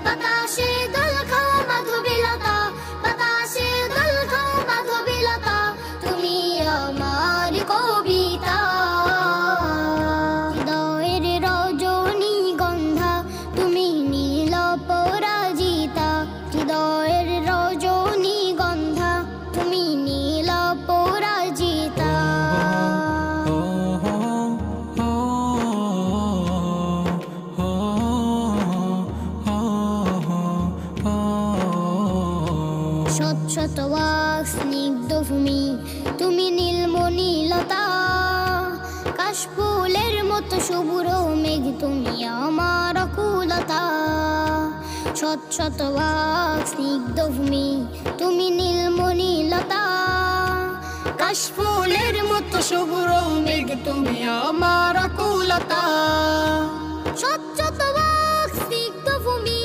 বাতাসে দোল খাও মাধবীলতা, বাতাসে দোল খাও মাধবীলতা, তুমি আমার কবিতা। হৃদয়ের রজনীগন্ধা তুমি নীল পরাজিতা, হৃদয়ের রজনীগন্ধা তুমি নীল পরাজিতা। শত শত ওয়াক স্নিগ্ধ ভূমি তুমি নীলমণিলতা, কাশফুলের মতো শুভ্র মেঘ তুমি আমার অকুলতা। শত শত ওয়াক স্নিগ্ধ ভূমি তুমি নীলমণিলতা, কাশফুলের মতো শুভ্র মেঘ তুমি আমার আকুলতা। শত শত